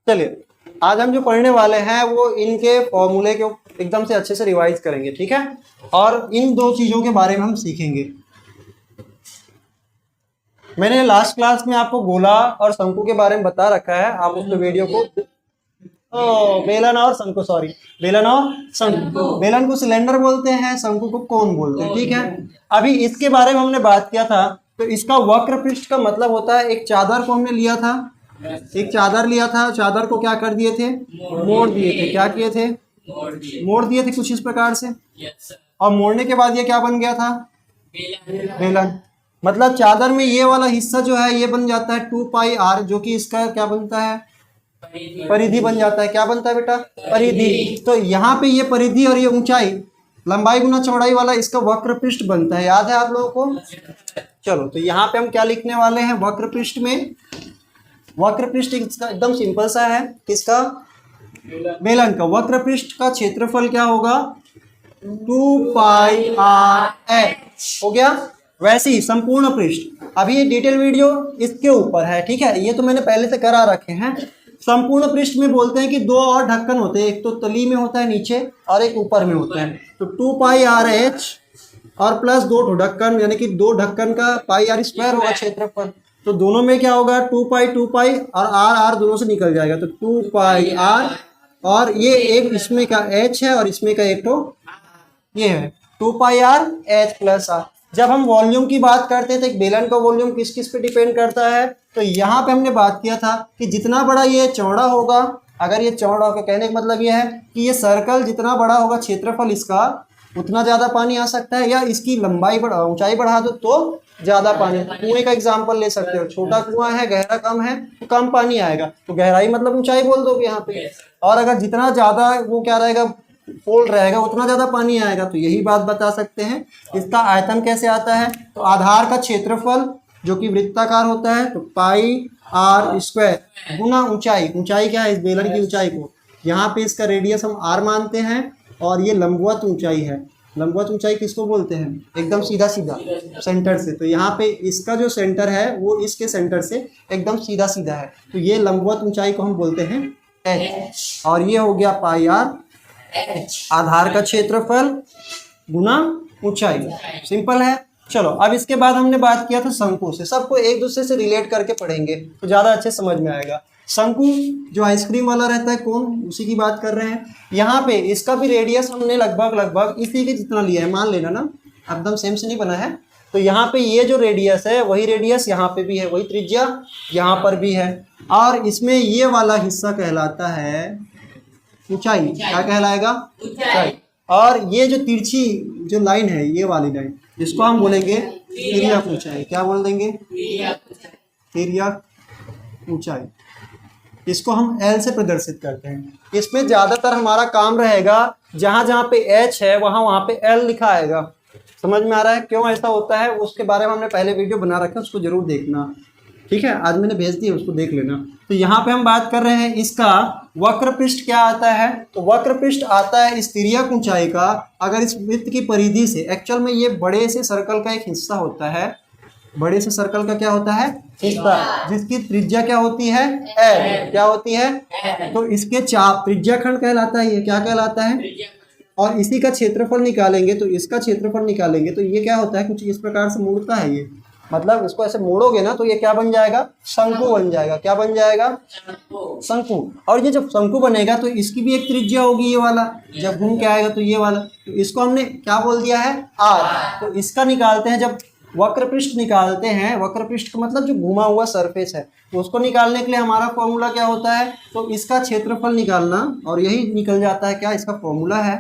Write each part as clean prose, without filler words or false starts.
चलिए आज हम जो पढ़ने वाले हैं वो इनके फॉर्मूले को एकदम से अच्छे से रिवाइज करेंगे, ठीक है। और इन दो चीजों के बारे में हम सीखेंगे। मैंने लास्ट क्लास में आपको गोला और शंकु के बारे में बता रखा है, आप उस वीडियो को बेलन और शंकु, सॉरी बेलन और शंकु। बेलन को सिलेंडर बोलते हैं, शंकु को कोन बोलते हैं, ठीक है। अभी इसके बारे में हमने बात किया था। तो इसका वक्र पृष्ठ का मतलब होता है, एक चादर को हमने लिया था, एक चादर लिया था, चादर को क्या कर दिए थे, मोड़ दिए थे। क्या किए थे, मोड़ दिए थे कुछ इस प्रकार से। और मोड़ने के बाद ये क्या बन गया था, बेलन। मतलब चादर में ये वाला हिस्सा जो है ये बन जाता है 2 पाई r, जो कि इसका क्या बनता है, परिधि बन जाता है। क्या बनता है बेटा, परिधि। तो यहाँ पे ये परिधि और ये ऊंचाई, लंबाई गुना चौड़ाई वाला इसका वक्र पृष्ठ बनता है। याद है आप लोगों को। चलो तो यहाँ पे हम क्या लिखने वाले हैं, वक्र पृष्ठ में, वक्र पृष्ठ इसका एकदम सिंपल सा है, किसका, बेलन का। वक्र पृष्ठ का क्षेत्रफल क्या होगा, 2 पाई r h हो गया। वैसे ही संपूर्ण पृष्ठ, अभी ये डिटेल वीडियो इसके ऊपर है, ठीक है। ये तो मैंने पहले से करा रखे हैं। संपूर्ण पृष्ठ में बोलते हैं कि दो और ढक्कन होते हैं, एक तो तली में होता है नीचे और एक ऊपर में होता है। तो 2 पाई r h और प्लस 2 ढक्कन, यानी कि 2 ढक्कन का पाई r स्क्वायर होगा क्षेत्रफल। तो दोनों में क्या होगा, 2 पाई और r दोनों से निकल जाएगा। तो 2 पाई r और ये एक इसमें का h है और इसमें का एक तो ये है 2 पाई r h प्लस r। जब हम वॉल्यूम की बात करते हैं तो एक बेलन का वॉल्यूम किस किस पे डिपेंड करता है। तो यहाँ पे हमने बात किया था कि जितना बड़ा ये चौड़ा होगा, अगर ये चौड़ा होगा, कहने का मतलब ये है कि ये सर्कल जितना बड़ा होगा क्षेत्रफल इसका, उतना ज़्यादा पानी आ सकता है। या इसकी लंबाई ऊंचाई बढ़ा दो तो ज़्यादा पानी। कुएं का एग्जाम्पल ले सकते हो, छोटा कुआं है, गहरा कम है तो कम पानी आएगा, तो गहराई मतलब ऊंचाई बोल दोगे यहाँ पे। और अगर जितना ज़्यादा वो क्या रहेगा, फोल्ड रहेगा, उतना ज़्यादा पानी आएगा। तो यही बात बता सकते हैं। इसका आयतन कैसे आता है, तो आधार का क्षेत्रफल जो कि वृत्ताकार होता है, तो पाई r स्क्वायर गुना ऊंचाई। ऊंचाई क्या है, इस बेलन की ऊंचाई को, यहाँ पे इसका रेडियस हम r मानते हैं और ये लंबवत ऊंचाई है। लंबवत ऊंचाई किसको बोलते हैं, एकदम सीधा सीधा सेंटर से। तो यहाँ पे इसका जो सेंटर है वो इसके सेंटर से एकदम सीधा सीधा है, तो ये लंबवत ऊंचाई को हम बोलते हैं h। और ये हो गया पाई r, आधार का क्षेत्रफल गुना ऊंचाई। सिंपल है। चलो अब इसके बाद हमने बात किया था शंकु से। सबको एक दूसरे से रिलेट करके पढ़ेंगे तो ज़्यादा अच्छे समझ में आएगा। शंकु जो आइसक्रीम वाला रहता है कौन, उसी की बात कर रहे हैं। यहाँ पे इसका भी रेडियस हमने लगभग इसी के जितना लिया है, मान लेना ना, एकदम सेम से नहीं बना है। तो यहाँ पे ये जो रेडियस है वही रेडियस यहाँ पे भी है, वही त्रिज्या यहाँ पर भी है। और इसमें ये वाला हिस्सा कहलाता है ऊंचाई। क्या कहलाएगा, ऊंचाई। और ये जो तिरछी जो लाइन है, ये वाली लाइन, जिसको हम बोलेंगे तिर्यक ऊंचाई। क्या बोल देंगे, तिर्यक ऊंचाई। इसको हम L से प्रदर्शित करते हैं। इसमें ज्यादातर हमारा काम रहेगा, जहां जहां पे H है वहां वहां पे L लिखा आएगा। समझ में आ रहा है क्यों ऐसा होता है, उसके बारे में हमने पहले वीडियो बना रखा है, उसको जरूर देखना, ठीक है। आज मैंने भेज दिया, उसको देख लेना। तो यहाँ पे हम बात कर रहे हैं इसका वक्र पृष्ठ क्या आता है। तो वक्र पृष्ठ आता है इस तिर्यक ऊंचाई का, अगर इस वृत्त की परिधि से, एक्चुअल में ये बड़े से सर्कल का एक हिस्सा होता है, बड़े से सर्कल का क्या होता है, हिस्सा, जिसकी त्रिज्या क्या होती है, l। क्या होती है, तो इसके चाप त्रिज्या खंड कहलाता है। ये क्या कहलाता है, और इसी का क्षेत्रफल निकालेंगे, तो इसका क्षेत्रफल निकालेंगे तो ये क्या होता है, कुछ इस प्रकार से मुड़ता है ये। मतलब इसको ऐसे मोड़ोगे ना तो ये क्या बन जाएगा, शंकु बन जाएगा। क्या बन जाएगा, शंकु। और ये जब शंकु बनेगा तो इसकी भी एक त्रिज्या होगी, ये वाला जब घूम के आएगा तो ये वाला, तो इसको हमने क्या बोल दिया है, r। तो इसका निकालते हैं, जब वक्र पृष्ठ निकालते हैं, वक्र पृष्ठ का मतलब जो घुमा हुआ सरफेस है, तो उसको निकालने के लिए हमारा फॉर्मूला क्या होता है, तो इसका क्षेत्रफल निकालना, और यही निकल जाता है क्या, इसका फॉर्मूला है।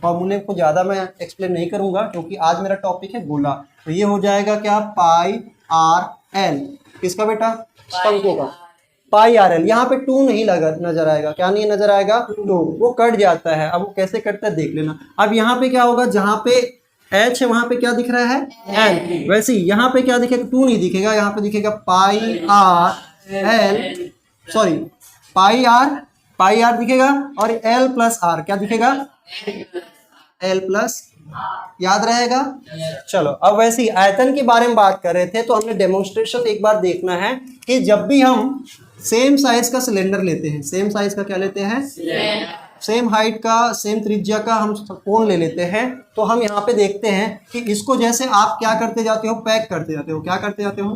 फॉर्मूले को ज़्यादा मैं एक्सप्लेन नहीं करूंगा क्योंकि आज मेरा टॉपिक है गोला। तो ये हो जाएगा क्या, पाई r l। किसका बेटा, शंकु का। पाई r l, यहाँ पे 2 नहीं लगा नजर आएगा। क्या नहीं नजर आएगा, 2, वो कट जाता है। अब वो कैसे कटता है देख लेना। अब यहाँ पे क्या होगा, जहाँ पे h है वहाँ पे क्या दिख रहा है, l। वैसे ही यहाँ पे क्या दिखेगा, 2 नहीं दिखेगा, यहाँ पे दिखेगा पाई r l, सॉरी पाई r दिखेगा, और l प्लस r क्या दिखेगा, L प्लस, याद रहेगा। चलो अब वैसे ही आयतन के बारे में बात कर रहे थे, तो हमने डेमोन्स्ट्रेशन एक बार देखना है कि जब भी हम सेम साइज का सिलेंडर लेते हैं, सेम साइज का क्या लेते हैं, सेम हाइट का, सेम त्रिज्या का हम कोण ले लेते हैं। तो हम यहाँ पे देखते हैं कि इसको जैसे आप क्या करते जाते हो, पैक करते जाते हो। क्या करते जाते हो,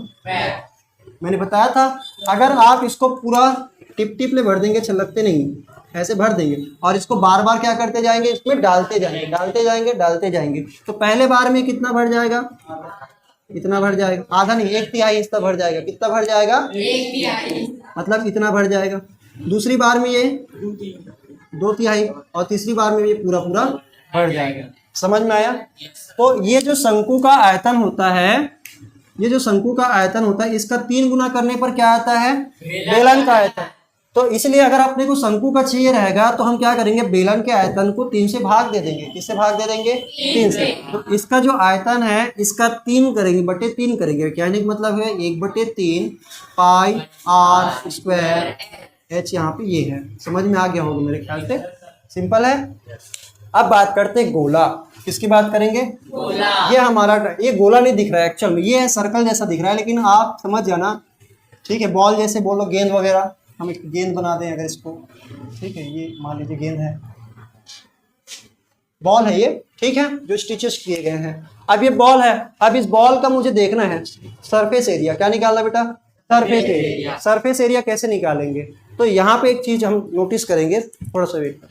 मैंने बताया था अगर आप इसको पूरा टिप टिप ले भर देंगे, छलकते नहीं, ऐसे भर देंगे और इसको बार बार क्या करते जाएंगे, इसमें डालते जाएंगे डालते जाएंगे डालते जाएंगे। तो पहले बार में कितना भर जाएगा, इतना भर जाएगा, आधा नहीं 1/3 हिस्सा भर जाएगा। कितना भर जाएगा, 1/3, मतलब इतना भर जाएगा। दूसरी बार में ये 2/3 और तीसरी बार में ये पूरा पूरा भर जाएगा। समझ में आया। तो ये जो शंकु का आयतन होता है, ये जो शंकु का आयतन होता है, इसका 3 गुना करने पर क्या आता है, बेलन का आयतन। तो इसलिए अगर अपने को शंकु का चाहिए रहेगा तो हम क्या करेंगे, बेलन के आयतन को 3 से भाग दे देंगे। किससे भाग दे देंगे, 3 से। तो इसका जो आयतन है इसका 3 करेंगे, बटे 3 करेंगे। कहने का मतलब है 1/3 पाई आर स्क्वायर एच, यहाँ पे ये है। समझ में आ गया होगा मेरे ख्याल से, सिंपल है। अब बात करते हैं गोला। किसकी बात करेंगे, गोला। ये हमारा, ये गोला नहीं दिख रहा है एक्चुअल में, ये है सर्कल जैसा दिख रहा है, लेकिन आप समझ जाना, ठीक है। बॉल जैसे बोलो, गेंद वगैरह, हम एक गेंद बना दें अगर इसको, ठीक है। ये मान लीजिए गेंद है, बॉल है ये, ठीक है, जो स्टिचेस किए गए हैं। अब ये बॉल है, अब इस बॉल का मुझे देखना है सरफेस एरिया। क्या निकालना बेटा, सरफेस एरिया। सरफेस एरिया कैसे निकालेंगे, तो यहाँ पे एक चीज हम नोटिस करेंगे, थोड़ा सा वेट।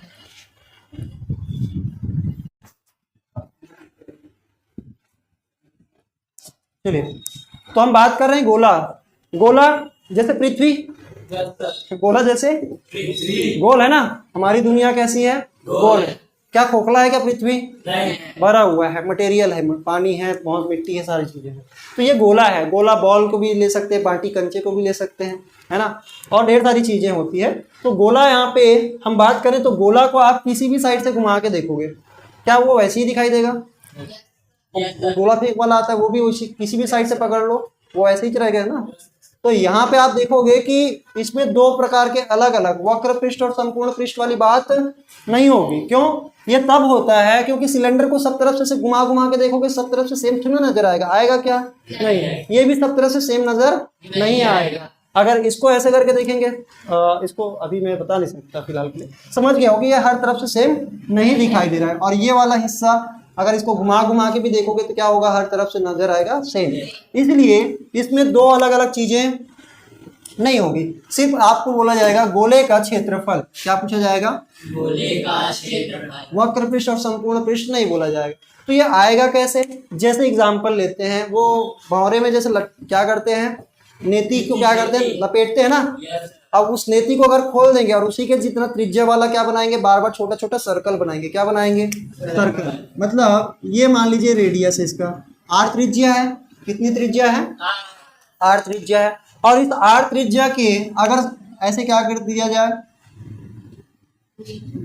चलिए, तो हम बात कर रहे हैं गोला। गोला जैसे पृथ्वी, गोला जैसे गोल है ना, हमारी दुनिया कैसी है, गोल है। क्या खोखला है क्या पृथ्वी, नहीं, भरा हुआ है, मटेरियल है, पानी है, बहुत मिट्टी है, सारी चीजें हैं। तो ये गोला है। गोला बॉल को भी ले सकते हैं, बाटी कंचे को भी ले सकते हैं, है ना, और ढेर सारी चीजें होती है। तो गोला यहाँ पे हम बात करें तो गोला को आप किसी भी साइड से घुमा के देखोगे, क्या वो वैसे ही दिखाई देगा। गोला फेंक वाला आता है, वो भी उसी किसी भी साइड से पकड़ लो, वो ऐसे ही रहेगा ना। तो यहाँ पे आप देखोगे कि इसमें 2 प्रकार के अलग अलग वक्र पृष्ठ और संपूर्ण पृष्ठ वाली बात नहीं होगी। क्यों, ये तब होता है क्योंकि सिलेंडर को सब तरफ से घुमा घुमा के देखोगे, सब तरफ से सेम थोड़ा नजर आएगा, आएगा क्या, नहीं, ये भी सब तरफ से सेम नजर नहीं आएगा। अगर इसको ऐसे करके देखेंगे, इसको अभी मैं बता नहीं सकता फिलहाल के लिए, समझ गया होगी ये हर तरफ से सेम नहीं दिखाई दे रहा है। और ये वाला हिस्सा अगर इसको घुमा घुमा के भी देखोगे तो क्या होगा, हर तरफ से नजर आएगा सेम। इसलिए इसमें 2 अलग अलग चीजें नहीं होगी, सिर्फ आपको बोला जाएगा गोले का क्षेत्रफल। क्या पूछा जाएगा, गोले का क्षेत्रफल, वक्र पृष्ठ और संपूर्ण पृष्ठ नहीं बोला जाएगा। तो ये आएगा कैसे, जैसे एग्जाम्पल लेते हैं, वो भौरे में जैसे क्या करते हैं, नेति को क्या करते हैं, लपेटते हैं ना। अब उस नेति को अगर खोल देंगे और उसी के जितना त्रिज्या वाला क्या बनाएंगे, बार बार छोटा छोटा सर्कल बनाएंगे। क्या बनाएंगे, सर्कल। मतलब ये मान लीजिए रेडियस है इसका, आर त्रिज्या है। कितनी त्रिज्या है, आर त्रिज्या है। और इस आर त्रिज्या के अगर ऐसे क्या कर दिया जाए,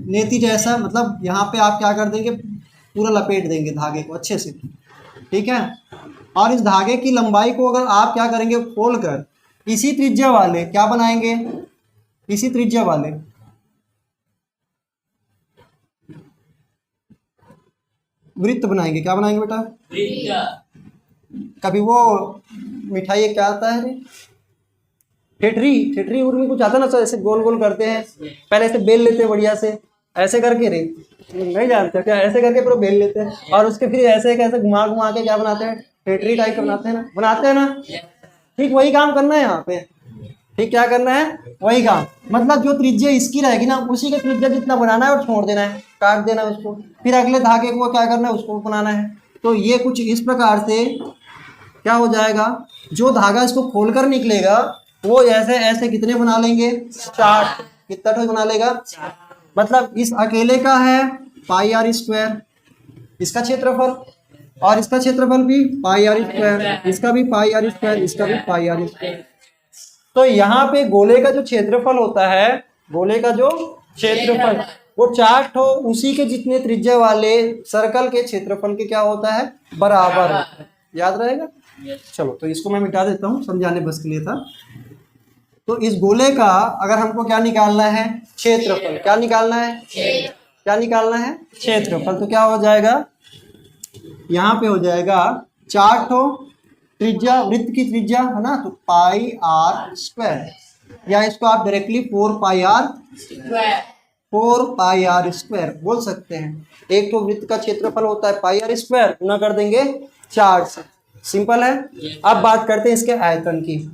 नेति जैसा, मतलब यहाँ पे आप क्या कर देंगे, पूरा लपेट देंगे धागे को अच्छे से, ठीक है। और इस धागे की लंबाई को अगर आप क्या करेंगे, खोल कर इसी त्रिज्या वाले क्या बनाएंगे, इसी त्रिज्या वाले वृत्त बनाएंगे। क्या बनाएंगे बेटा, कभी वो मिठाई क्या आता है, ठेठरी, ठेठरी उर्मी कुछ आता ना, ऐसे गोल गोल करते हैं, पहले ऐसे बेल लेते हैं बढ़िया से, ऐसे करके रे नहीं जानते क्या, ऐसे करके पूरा बेल लेते हैं और उसके फिर ऐसे कैसे घुमा घुमा के क्या बनाते हैं, ठेठरी टाइप का बनाते हैं ना, ठीक वही काम करना है यहाँ पे। ठीक, क्या करना है, वही काम। मतलब जो त्रिज्या इसकी रहेगी ना, उसी के त्रिज्या जितना बनाना है और छोड़ देना है, काट देना है उसको, फिर अगले धागे को क्या करना है, उसको बनाना है। तो ये कुछ इस प्रकार से क्या हो जाएगा, जो धागा इसको खोलकर निकलेगा वो ऐसे ऐसे कितने बना लेंगे, 4। कितना ठो बना लेगा, मतलब इस अकेले का है पाई आर स्क्वायर, इसका क्षेत्रफल, और इसका क्षेत्रफल भी पाई आर स्क्वायर, इसका भी पाई आर स्क्वायर, इसका भी पाई आर स्क्वायर। तो यहाँ पे गोले का जो क्षेत्रफल होता है, गोले का जो क्षेत्रफल वो 4 ठो उसी के जितने त्रिज्या वाले सर्कल के क्षेत्रफल के क्या होता है, बराबर होता है। याद रहेगा। चलो तो इसको मैं मिटा देता हूँ, समझाने बस के लिए था। तो इस गोले का अगर हमको क्या निकालना है, क्षेत्रफल, क्या निकालना है, क्या निकालना है, क्षेत्रफल। तो क्या हो जाएगा, यहाँ पे हो जाएगा 4 ठो त्रिज्या, वृत्त की त्रिज्या है ना, तो पाई आर स्क्वायर, या इसको आप डायरेक्टली 4 पाई आर स्क्वायर बोल सकते हैं। एक तो वृत्त का क्षेत्रफल होता है पाई आर स्क्वायर, गुना कर देंगे 4 से। सिंपल है। अब बात करते हैं इसके आयतन की।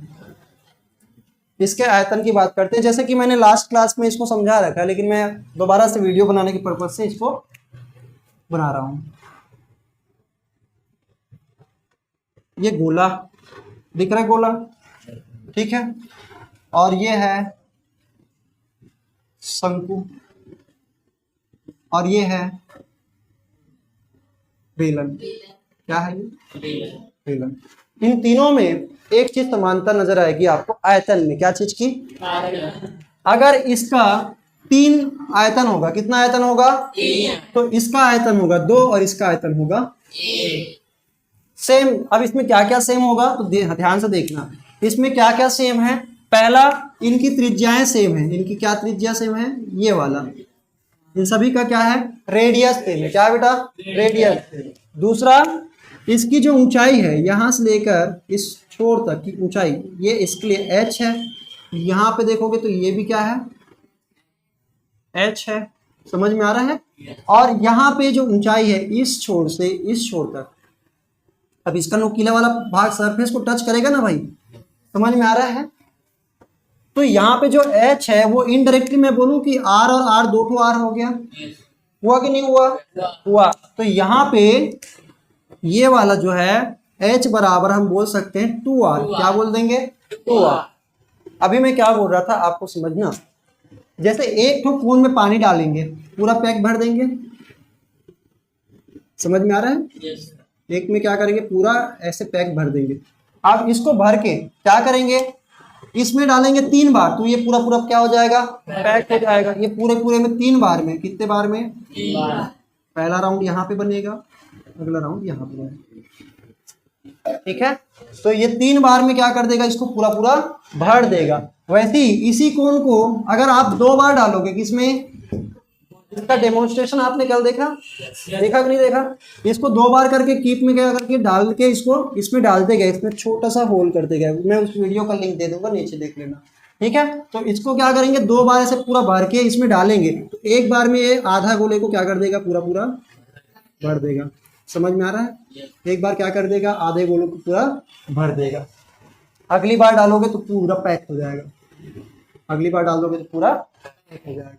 इसके आयतन की बात करते हैं, जैसे कि मैंने लास्ट क्लास में इसको समझा रखा है, लेकिन मैं दोबारा से वीडियो बनाने के पर्पज से इसको बना रहा हूं। ये गोला दिख रहा है, गोला, ठीक है, और ये है शंकु, और ये है बेलन। क्या है ये? बेलन। इन तीनों में एक चीज समानता नजर आएगी आपको आयतन में। क्या चीज की? अगर इसका 3 आयतन होगा, कितना आयतन होगा? तो इसका आयतन होगा 2 और इसका आयतन होगा 1। सेम। अब इसमें क्या क्या सेम होगा तो ध्यान से देखना, इसमें क्या क्या सेम है। पहला, इनकी त्रिज्याएं सेम है। इनकी क्या त्रिज्या सेम है? ये वाला। इन सभी का क्या है? रेडियस सेम है। क्या बेटा? रेडियस। दूसरा, इसकी जो ऊंचाई है यहां से लेकर इस छोर तक की ऊंचाई, ये इसके लिए h है। यहां पे देखोगे तो ये भी क्या है? h है। समझ में आ रहा है? और यहाँ पे जो ऊंचाई है इस छोर से इस छोर तक, अब इसका नुकीला वाला भाग सरफेस को टच करेगा ना भाई, समझ में आ रहा है? तो यहाँ पे जो h है वो इनडायरेक्टली मैं बोलूं कि r और r 2 r हो गया। हुआ कि नहीं हुआ? हुआ। तो यहाँ पे ये वाला जो है h बराबर हम बोल सकते हैं 2r। क्या बोल देंगे? 2r। अभी मैं क्या बोल रहा था आपको समझना, जैसे एक ठो फोन में पानी डालेंगे, पूरा पैक भर देंगे। समझ में आ रहा है? एक में क्या करेंगे? पूरा ऐसे पैक भर देंगे। अब इसको भर के क्या करेंगे? इसमें डालेंगे 3 बार, तो ये पूरा पूरा क्या हो जाएगा? पैक हो जाएगा। ये पूरे पूरे में 3 बार में, कितने बार में? 3 बार। पहला राउंड यहाँ पे बनेगा, अगला राउंड यहाँ पे बनेगा, ठीक है। तो ये 3 बार में क्या कर देगा? इसको पूरा पूरा भर देगा। वैसे ही इसी कोण को अगर आप 2 बार डालोगे, किसमें? इसका डेमोन्स्ट्रेशन आपने कल देखा? देखा कि नहीं देखा? इसको 2 बार करके कीप में क्या करके डाल के इसको इसमें डालते गए, इसमें छोटा सा होल करते गए। मैं उस वीडियो का लिंक दे दूंगा, नीचे देख लेना, ठीक है। तो इसको क्या करेंगे? 2 बार ऐसे पूरा भर के इसमें डालेंगे, तो एक बार में ये आधा गोले को क्या कर देगा? पूरा पूरा भर देगा। समझ में आ रहा है? एक बार क्या कर देगा? आधे गोलों को पूरा भर देगा। अगली बार डालोगे तो पूरा पैक हो जाएगा। अगली बार डालोगे तो पूरा पैक हो जाएगा।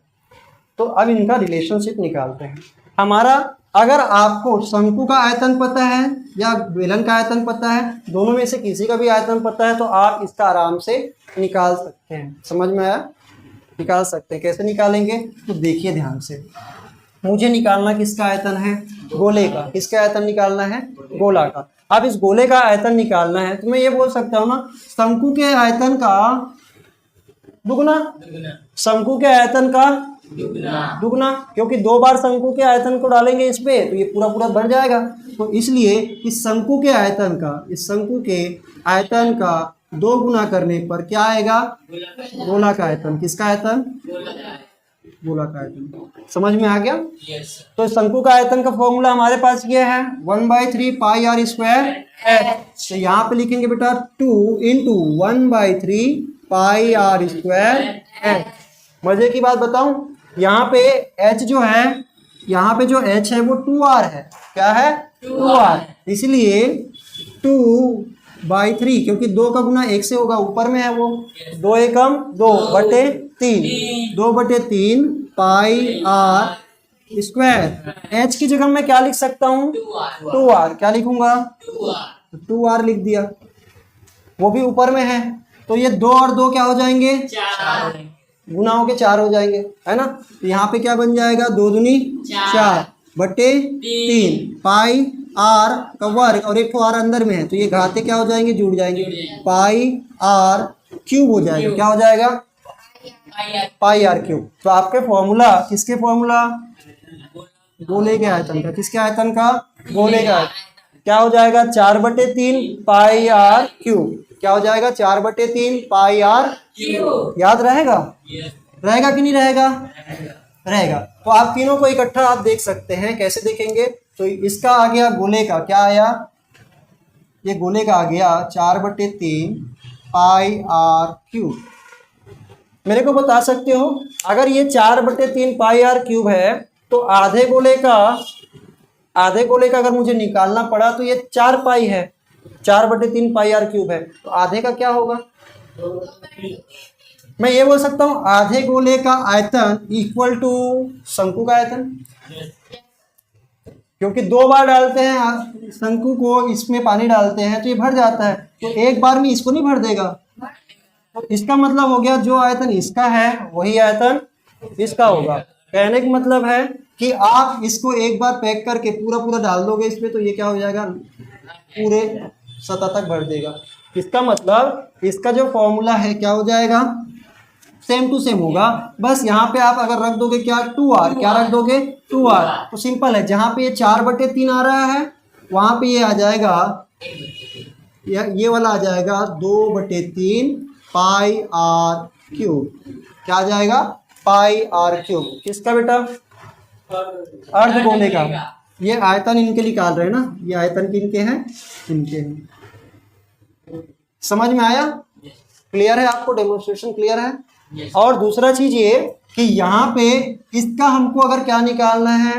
तो अब इनका रिलेशनशिप निकालते हैं। हमारा, अगर आपको शंकु का आयतन पता है या बेलन का आयतन पता है, दोनों में से किसी का भी आयतन पता है, तो आप इसका आराम से निकाल सकते हैं। समझ में आया? निकाल सकते हैं। कैसे निकालेंगे? तो देखिए ध्यान से। मुझे निकालना किसका आयतन है? गोले का। किसका आयतन निकालना है? गोला का। अब इस गोले का आयतन निकालना है तो मैं ये बोल सकता हूँ ना, शंकु के आयतन का दुगुना। शंकु के आयतन का दुगुना, क्योंकि 2 बार शंकु के आयतन को डालेंगे इस पे तो ये पूरा पूरा बढ़ जाएगा। तो इसलिए इस शंकु के आयतन का, इस शंकु के आयतन का 2 गुना करने पर क्या आएगा? गोला का आयतन। किसका आयतन? गोला का आयतन। समझ में आ गया? तो शंकु का आयतन का फॉर्मूला हमारे पास ये है 1/3 पाई आर स्क्वायर h। तो यहाँ पे लिखेंगे बेटा 2 into 1/3 pi r square h। मजे की बात बताऊं, यहाँ पे h जो है, यहाँ पे जो h है वो 2r है। क्या है? 2r। इसलिए 2/3, क्योंकि 2 का गुना 1 से होगा, ऊपर में है वो, 2 एकम 2/3, 2/3 पाई आर स्क्वायर। h की जगह मैं क्या लिख सकता हूँ? 2r। क्या लिखूंगा? 2r लिख दिया, वो भी ऊपर में है। तो ये 2 और 2 क्या हो जाएंगे? 4 गुना होके 4 हो जाएंगे, है ना। तो यहाँ पे क्या बन जाएगा? 2 दूनी 4/3 पाई आर का वर्ग, और एक तो आर अंदर में है तो ये घाते क्या हो जाएंगे? जुड़ जाएंगे। पाई आर क्यूब हो जाएगा। क्या हो जाएगा? पाई आर क्यूब। तो आपके फॉर्मूला, किसके फॉर्मूला? गोले के आयतन का। किसके आयतन का? गोले का। क्या हो जाएगा? 4/3 पाई आर क्यूब। क्या हो जाएगा? 4/3 पाई आर क्यूब। याद रहेगा? रहेगा कि नहीं रहेगा? रहेगा। तो आप तीनों को इकट्ठा आप देख सकते हैं। कैसे देखेंगे? तो इसका आ गया गोले का, क्या आया? ये गोले का आ गया 4/3 पाई आर क्यूब। मेरे को बता सकते हो अगर ये 4/3 पाई आर क्यूब है तो आधे गोले का अगर मुझे निकालना पड़ा तो ये 4 पाई है, 4/3 पाई आर क्यूब है, तो आधे का क्या होगा? मैं ये बोल सकता हूं आधे गोले का आयतन इक्वल टू शंकु का आयतन, क्योंकि 2 बार डालते हैं शंकु को, इसमें पानी डालते हैं तो ये भर जाता है, तो एक बार में इसको नहीं भर देगा। तो इसका मतलब हो गया जो आयतन इसका है वही आयतन इसका होगा। कहने का मतलब है कि आप इसको एक बार पैक करके पूरा डाल दोगे इसमें तो ये क्या हो जाएगा, पूरे सतह तक भर देगा। इसका मतलब इसका जो फॉर्मूला है क्या हो जाएगा, सेम टू सेम होगा। बस यहाँ पे आप अगर रख दोगे क्या, 2r, क्या रख दोगे 2r, तो सिंपल है। जहाँ पे ये 4/3 आ रहा है वहाँ पे ये आ जाएगा, ये वाला आ जाएगा 2/3 पाई आर क्यूब। क्या आ जाएगा, पाई आर क्यूब। किसका बेटा, अर्ध गोले का। ये आयतन इनके निकाल रहे हैं ना, ये आयतन किनके हैं, इनके हैं। समझ में आया, क्लियर है आपको, डेमोन्स्ट्रेशन क्लियर है। और दूसरा चीज ये कि यहाँ पे इसका हमको अगर क्या निकालना है,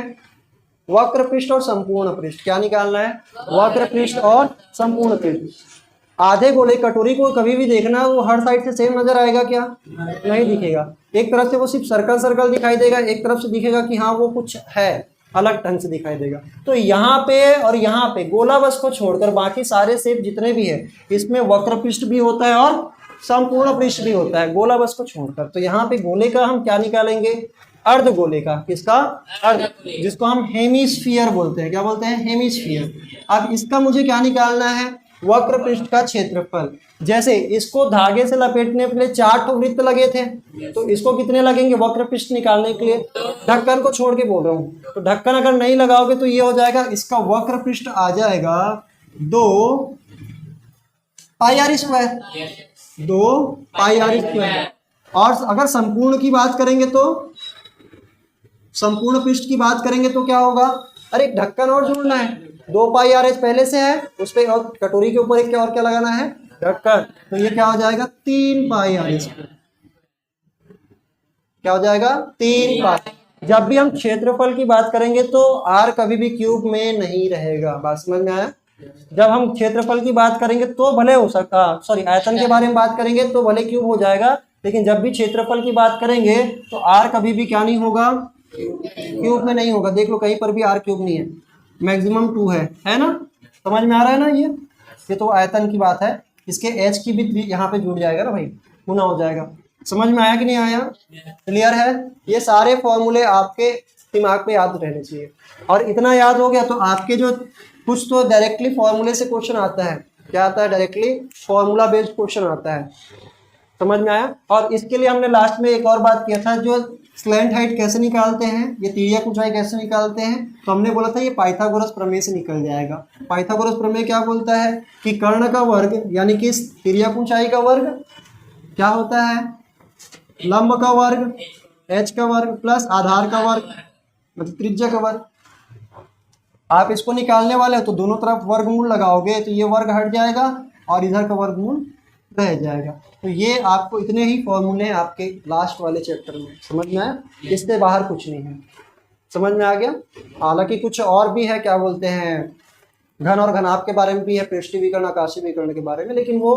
वक्र पृष्ठ और संपूर्ण पृष्ठ। क्या निकालना है, वक्र पृष्ठ और संपूर्ण पृष्ठ। आधे गोले कटोरी को कभी भी देखना वो हर साइड से सेम नजर आएगा क्या, नहीं दिखेगा। एक तरफ से वो सिर्फ सर्कल दिखाई देगा, एक तरफ से दिखेगा कि हाँ वो कुछ है, अलग ढंग से दिखाई देगा। तो यहाँ पे और यहाँ पे गोला बस को छोड़कर बाकी सारे शेप जितने भी है इसमें वक्र पृष्ठ भी होता है और संपूर्ण पृष्ठ भी होता है, गोला बस को छोड़कर। तो यहाँ पे गोले का हम क्या निकालेंगे, अर्ध गोले का। किसका, अर्ध, जिसको हम हेमिस्फीयर बोलते हैं। क्या बोलते हैं, हेमिस्फीयर। अब इसका मुझे क्या निकालना है, वक्र पृष्ठ का क्षेत्रफल। जैसे इसको धागे से लपेटने के लिए 4 ठो वृत्त लगे थे, तो इसको कितने लगेंगे वक्र पृष्ठ निकालने के लिए, ढक्कन को छोड़ के बोल रहा हूँ। तो ढक्कन अगर नहीं लगाओगे तो ये हो जाएगा, इसका वक्र पृष्ठ आ जाएगा 2 pi r square, 2 pi r square. और अगर संपूर्ण की बात करेंगे तो, संपूर्ण पृष्ठ की बात करेंगे तो क्या होगा, अरे ढक्कन और जोड़ना है, 2 पाई आर एच पहले से है, उस पर और कटोरी के ऊपर एक क्या और क्या लगाना है, ढक्कन। तो ये क्या हो जाएगा, 3 पाई आर एच। क्या हो जाएगा, 3 पाई। जब भी हम क्षेत्रफल की बात करेंगे तो आर कभी भी क्यूब में नहीं रहेगा। बात समझ में आया। जब हम क्षेत्रफल की बात करेंगे तो भले हो सकता, सॉरी आयतन के बारे में बात करेंगे तो भले क्यूब हो जाएगा, लेकिन जब भी क्षेत्रफल की बात करेंगे तो आर कभी भी क्या नहीं होगा, क्यूब में नहीं होगा। देख लो कहीं पर भी आर क्यूब नहीं है, मैक्सिमम 2 है ना। समझ में आ रहा है ना। ये तो आयतन की बात है। इसके एच की भी यहाँ पे जुड़ जाएगा ना भाई, गुना हो जाएगा। समझ में आया कि नहीं आया, क्लियर है। ये सारे फॉर्मूले आपके दिमाग में याद रहने चाहिए। और इतना याद हो गया तो आपके जो कुछ तो डायरेक्टली फॉर्मूले से क्वेश्चन आता है। क्या आता है, डायरेक्टली फॉर्मूला बेस्ड क्वेश्चन आता है। समझ में आया। और इसके लिए हमने लास्ट में एक और बात किया था, जो स्लैंट हाइट कैसे निकालते हैं, ये तिर्यक ऊंचाई कैसे निकालते हैं, तो हमने बोला था ये पाइथागोरस प्रमेय से निकल जाएगा। पाइथागोरस प्रमेय क्या बोलता है कि कर्ण का वर्ग यानी कि तिर्यक ऊंचाई का वर्ग क्या होता है, लंब का वर्ग h का वर्ग प्लस आधार का वर्ग मतलब त्रिज्या का वर्ग। आप इसको निकालने वाले हो तो दोनों तरफ वर्गमूल लगाओगे तो ये वर्ग हट जाएगा और इधर का वर्गमूल रह जाएगा। तो ये आपको इतने ही फॉर्मूले हैं आपके लास्ट वाले चैप्टर में। समझ में आया, इससे बाहर कुछ नहीं है। समझ में आ गया। हालांकि कुछ और भी है, क्या बोलते हैं, घन और घनाभ के बारे में भी है, पृष्ठ विकर्ण आकाशीय विकर्ण के बारे में, लेकिन वो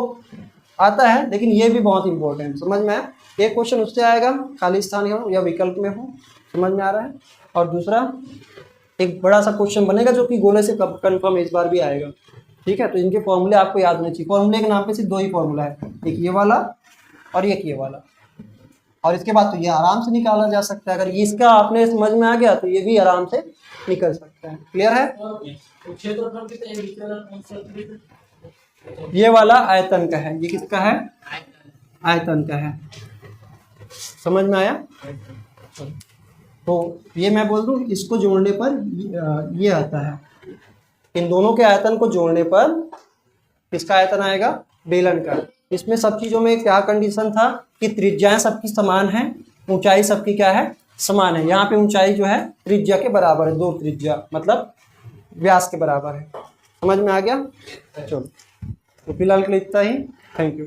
आता है। लेकिन ये भी बहुत इंपॉर्टेंट। समझ में आया। एक क्वेश्चन उससे आएगा खाली स्थान हो या विकल्प में हो। समझ में आ रहा है। और दूसरा एक बड़ा सा क्वेश्चन बनेगा जो कि गोले से कन्फर्म इस बार भी आएगा। ठीक है। तो इनके फॉर्मूले आपको याद होने चाहिए। फॉर्मूले के नाम पे सिर्फ 2 ही फॉर्मूला है, एक ये वाला और एक ये वाला। और इसके बाद तो ये आराम से निकाला जा सकता है। अगर इसका आपने समझ में आ गया तो ये भी आराम से निकल सकता है। क्लियर है। ये वाला आयतन का है, ये किसका है, आयतन का है। समझ में आया। तो ये मैं बोल दूं, इसको जोड़ने पर ये आता है। इन दोनों के आयतन को जोड़ने पर किसका आयतन आएगा, बेलन का। इसमें सब चीज़ों में क्या कंडीशन था कि त्रिज्याएं सबकी समान है, ऊंचाई सबकी क्या है, समान है। यहाँ पे ऊंचाई जो है त्रिज्या के बराबर है, 2 त्रिज्या मतलब व्यास के बराबर है। समझ में आ गया। चलो तो फिलहाल के लिए इतना ही। Thank you.